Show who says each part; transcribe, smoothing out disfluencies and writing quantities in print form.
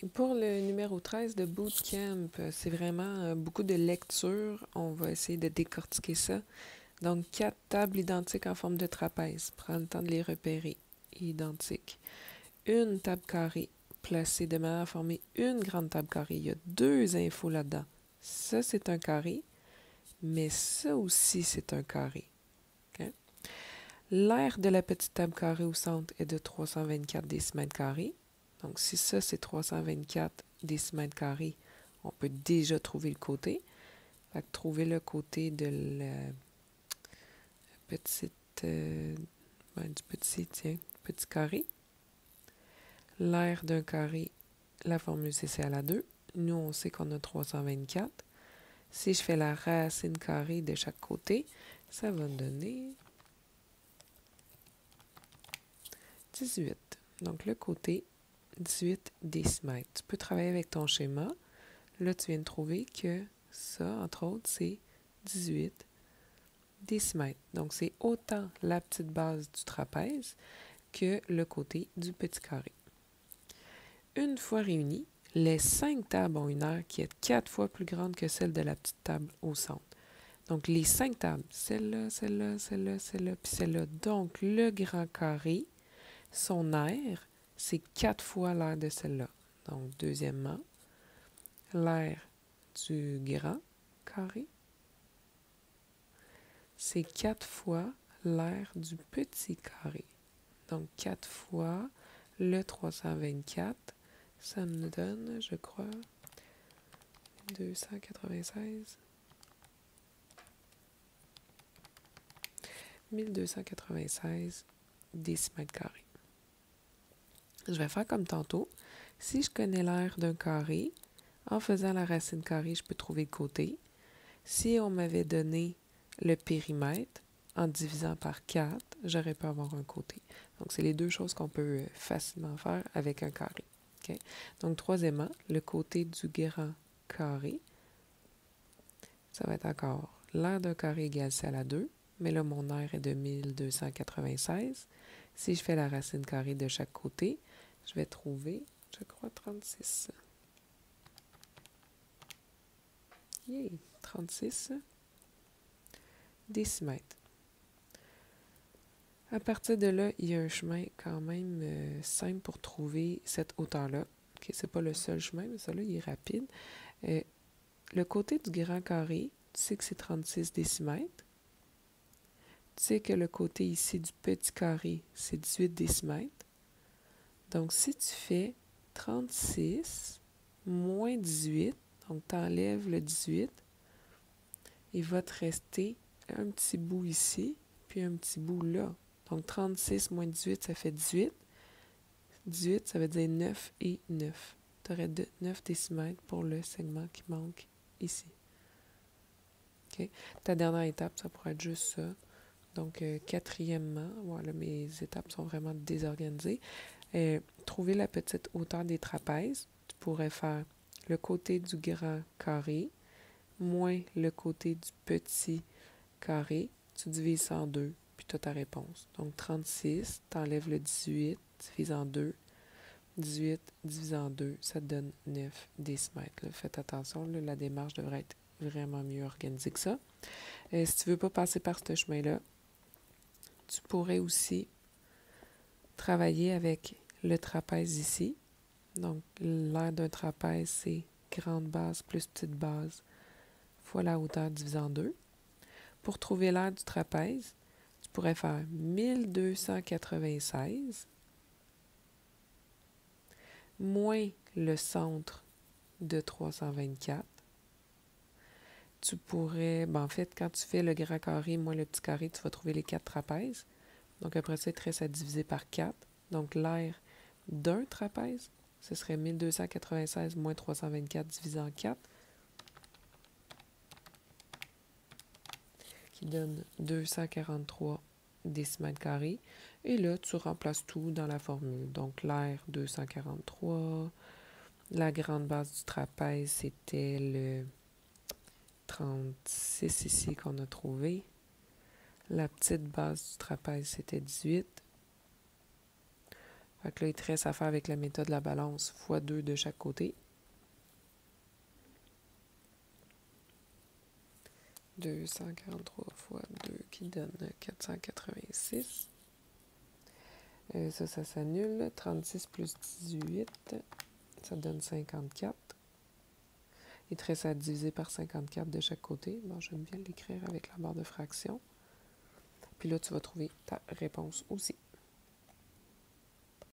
Speaker 1: pour le numéro 13 de Bootcamp, c'est vraiment beaucoup de lecture. On va essayer de décortiquer ça. Donc, 4 tables identiques en forme de trapèze. Prends le temps de les repérer. Identiques. Une table carrée placée de manière à former une grande table carrée. Il y a 2 infos là-dedans. Ça, c'est un carré, mais ça aussi, c'est un carré. Okay? L'aire de la petite table carrée au centre est de 324 décimètres carrés. Donc, si ça, c'est 324 décimètres carrés, on peut déjà trouver le côté. Fait que trouver le côté de la petite... du petit carré. L'aire d'un carré, la formule c'est C à la 2. Nous, on sait qu'on a 324. Si je fais la racine carrée de chaque côté, ça va me donner 18. Donc, le côté, 18 décimètres. Tu peux travailler avec ton schéma. Là, tu viens de trouver que ça, entre autres, c'est 18 décimètres. Donc, c'est autant la petite base du trapèze que le côté du petit carré. Une fois réunis, les 5 tables ont une aire qui est 4 fois plus grande que celle de la petite table au centre. Donc, les 5 tables, celle-là, celle-là, celle-là, celle-là, puis celle-là. Donc, le grand carré, son aire, c'est 4 fois l'aire de celle-là. Donc, deuxièmement, l'aire du grand carré, c'est 4 fois l'aire du petit carré. Donc, 4 fois le 324, ça me donne, je crois, 296. 1296 décimètres carrés. Je vais faire comme tantôt. Si je connais l'aire d'un carré, en faisant la racine carrée, je peux trouver le côté. Si on m'avait donné le périmètre, en divisant par 4, j'aurais pu avoir un côté. Donc, c'est les deux choses qu'on peut facilement faire avec un carré. Okay? Donc, troisièmement, le côté du grand carré, ça va être encore l'aire d'un carré égale C à la 2, mais là, mon aire est de 1296. Si je fais la racine carrée de chaque côté, je vais trouver, je crois, 36. Yay! 36 décimètres. À partir de là, il y a un chemin quand même simple pour trouver cette hauteur-là. Okay, ce n'est pas le seul chemin, mais celui-là, il est rapide. Le côté du grand carré, tu sais que c'est 36 décimètres. Tu sais que le côté ici du petit carré, c'est 18 décimètres. Donc, si tu fais 36 moins 18, donc tu enlèves le 18, il va te rester un petit bout ici, puis un petit bout là. Donc, 36 moins 18, ça fait 18. 18, ça veut dire 9 et 9. Tu aurais 9 décimètres pour le segment qui manque ici. Okay? Ta dernière étape, ça pourrait être juste ça. Donc, quatrièmement, voilà, mes étapes sont vraiment désorganisées. Trouver la petite hauteur des trapèzes. Tu pourrais faire le côté du grand carré moins le côté du petit carré. Tu divises ça en 2, puis tu as ta réponse. Donc, 36, tu enlèves le 18, divises en 2. 18 divisé en 2, ça te donne 9 décimètres. Là. Faites attention, là, la démarche devrait être vraiment mieux organisée que ça. Si tu ne veux pas passer par ce chemin-là, tu pourrais aussi travailler avec le trapèze ici. Donc, l'aire d'un trapèze, c'est grande base plus petite base fois la hauteur divisé en 2. Pour trouver l'aire du trapèze, tu pourrais faire 1296 moins le centre de 324. Tu pourrais, en fait, quand tu fais le grand carré moins le petit carré, tu vas trouver les 4 trapèzes. Donc, après ça, il te reste à diviser par 4. Donc, l'aire d'un trapèze, ce serait 1296 moins 324 divisé en 4, qui donne 243 décimètres carrés. Et là, tu remplaces tout dans la formule. Donc, l'aire 243, la grande base du trapèze, c'était le 36 ici qu'on a trouvé. La petite base du trapèze, c'était 18. Fait que là, il te reste à faire avec la méthode de la balance fois 2 de chaque côté. 243 fois 2 qui donne 486. Ça s'annule. 36 plus 18, ça donne 54. Il te reste à diviser par 54 de chaque côté. Bon, j'aime bien l'écrire avec la barre de fraction. Puis là, tu vas trouver ta réponse aussi.